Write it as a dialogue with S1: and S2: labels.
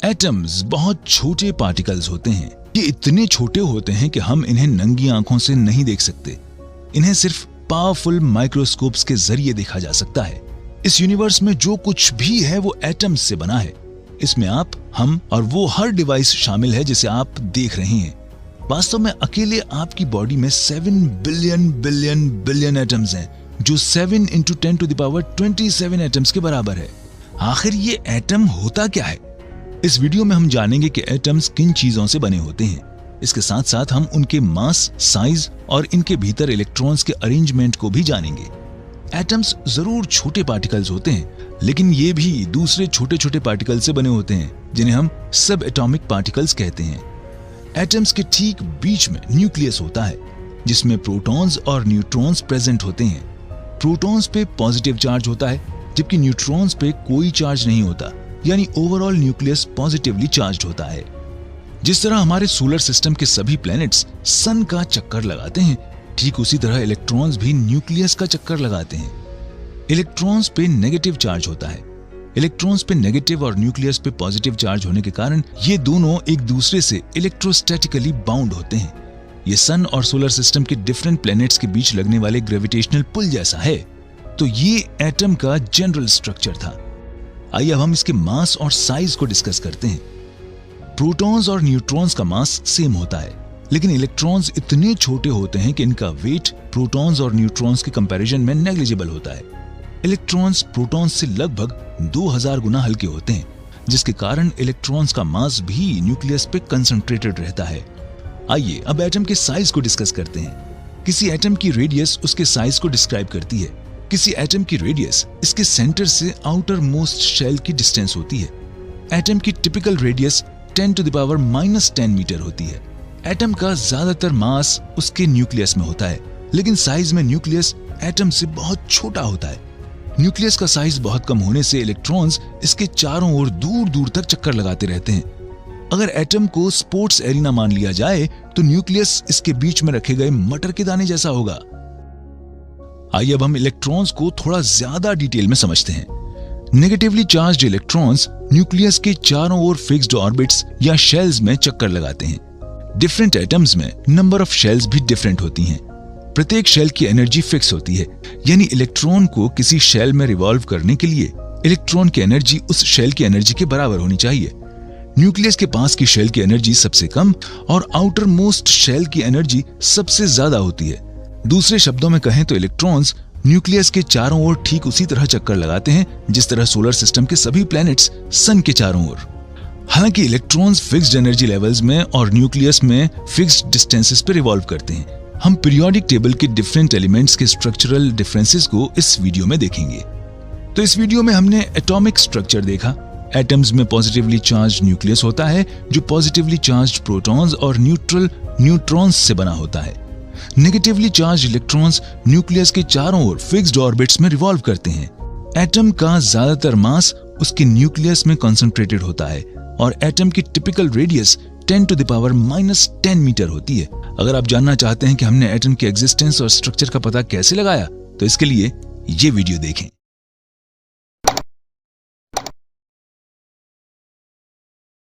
S1: Atoms बहुत छोटे particles होते हैं। ये इतने छोटे होते हैं कि हम इन्हें नंगी आंखों से नहीं देख सकते। इन्हें सिर्फ पावरफुल माइक्रोस्कोप्स के जरिए देखा जा सकता है। इस यूनिवर्स में जो कुछ भी है वो एटम्स से बना है। इसमें आप, हम और वो हर डिवाइस शामिल है जिसे आप देख रहे हैं। वास्तव में अकेले आपकी बॉडी में 7 बिलियन बिलियन बिलियन एटम्स हैं, जो 7 × 10⁻27 एटम्स के बराबर है। आखिर ये एटम होता क्या है? इस वीडियो में हम जानेंगे कि एटम्स किन चीजों से बने होते हैं। इसके साथ साथ हम उनके मास, साइज और इनके भीतर इलेक्ट्रॉन्स के अरेंजमेंट को भी जानेंगे। एटम्स जरूर छोटे पार्टिकल्स होते हैं, लेकिन ये भी दूसरे छोटे छोटे पार्टिकल से बने होते हैं जिन्हें हम सब एटॉमिक पार्टिकल्स कहते हैं। एटम्स के ठीक बीच में न्यूक्लियस होता है, जिसमें प्रोटॉन्स और न्यूट्रॉन्स प्रेजेंट होते हैं। प्रोटॉन्स पे पॉजिटिव चार्ज होता है, जबकि न्यूट्रॉन्स पे कोई चार्ज नहीं होता, यानी ओवरऑल न्यूक्लियस पॉजिटिवली चार्ज होता है। जिस तरह हमारे सोलर सिस्टम के सभी प्लैनेट्स सन का चक्कर लगाते हैं, ठीक उसी तरह इलेक्ट्रॉन्स भी न्यूक्लियस का चक्कर लगाते हैं। इलेक्ट्रॉन्स पे नेगेटिव चार्ज होता है। इलेक्ट्रॉन्स पे नेगेटिव और न्यूक्लियस पे पॉजिटिव चार्ज होने के कारण ये दोनों एक दूसरे से इलेक्ट्रोस्टैटिकली बाउंड होते हैं। ये सन और सोलर सिस्टम के डिफरेंट प्लैनेट्स के बीच लगने वाले ग्रेविटेशनल पुल जैसा है। तो ये एटम का जनरल स्ट्रक्चर था। आइए अब हम इसके मास और साइज को डिस्कस करते हैं। प्रोटॉन्स और न्यूट्रॉन्स का मास सेम होता है, लेकिन इलेक्ट्रॉन्स इतने छोटे होते हैं कि इनका वेट प्रोटॉन्स और न्यूट्रॉन्स के कंपैरिजन में नेग्लिजिबल होता है। इलेक्ट्रॉन्स प्रोटॉन्स से लगभग 2000 गुना हल्के होते हैं, जिसके कारण इलेक्ट्रॉन्स का मास भी न्यूक्लियस पे कंसंट्रेटेड रहता है। आइए अब एटम के साइज को डिस्कस करते हैं। किसी एटम की रेडियस उसके साइज को डिस्क्राइब करती है। किसी एटम की रेडियस इसके सेंटर से आउटर मोस्ट शेल की डिस्टेंस होती है। एटम की टिपिकल रेडियस 10⁻⁻10 मीटर होती है। एटम का ज्यादातर मास उसके न्यूक्लियस में होता है, लेकिन साइज में न्यूक्लियस एटम से बहुत छोटा होता है। न्यूक्लियस का साइज बहुत कम होने से इलेक्ट्रॉन्स इसके चारों ओर दूर दूर तक चक्कर लगाते रहते हैं। अगर एटम को स्पोर्ट्स एरिना मान लिया जाए तो न्यूक्लियस इसके बीच में रखे गए मटर के दाने जैसा होगा। आइए अब हम इलेक्ट्रॉन्स को थोड़ा ज्यादा डिटेल में समझते हैं। नेगेटिवली चार्ज्ड इलेक्ट्रॉन्स न्यूक्लियस के चारों ओर फिक्स्ड ऑर्बिट्स या शेल्स में चक्कर लगाते हैं। डिफरेंट एटम्स में नंबर ऑफ शेल्स भी डिफरेंट होती हैं। प्रत्येक शेल की एनर्जी फिक्स होती है, यानी इलेक्ट्रॉन को किसी शेल में रिवॉल्व करने के लिए इलेक्ट्रॉन की एनर्जी उस शेल की एनर्जी के बराबर होनी चाहिए। न्यूक्लियस के पास की शेल की एनर्जी सबसे कम और आउटर मोस्ट शेल की एनर्जी सबसे ज्यादा होती है। दूसरे शब्दों में कहें तो इलेक्ट्रॉन्स न्यूक्लियस के चारों ओर ठीक उसी तरह चक्कर लगाते हैं जिस तरह सोलर सिस्टम के सभी प्लैनेट्स सन के चारों ओर। हालांकि इलेक्ट्रॉन्स फिक्स्ड एनर्जी लेवल्स में और न्यूक्लियस में फिक्स्ड डिस्टेंसेस पर रिवॉल्व करते हैं। हम पीरियोडिक टेबल के डिफरेंट एलिमेंट्स के स्ट्रक्चरल डिफरेंसेस को इस वीडियो में देखेंगे। तो इस वीडियो में हमने एटॉमिक स्ट्रक्चर देखा। एटम्स में पॉजिटिवली चार्ज न्यूक्लियस होता है, जो पॉजिटिवली चार्ज प्रोटॉन्स और न्यूट्रल न्यूट्रॉन्स से बना होता है। नेगेटिवली चार्ज इलेक्ट्रॉन्स न्यूक्लियस के चारों ओर फिक्स्ड ऑर्बिट्स में रिवॉल्व करते हैं। एटम का ज्यादातर मास उसके न्यूक्लियस में कंसंट्रेटेड होता है और एटम की टिपिकल रेडियस 10⁻⁻10 मीटर होती है। अगर आप जानना चाहते हैं कि हमने एटम के एग्जिस्टेंस और स्ट्रक्चर का पता कैसे लगाया, तो इसके लिए ये वीडियो देखें।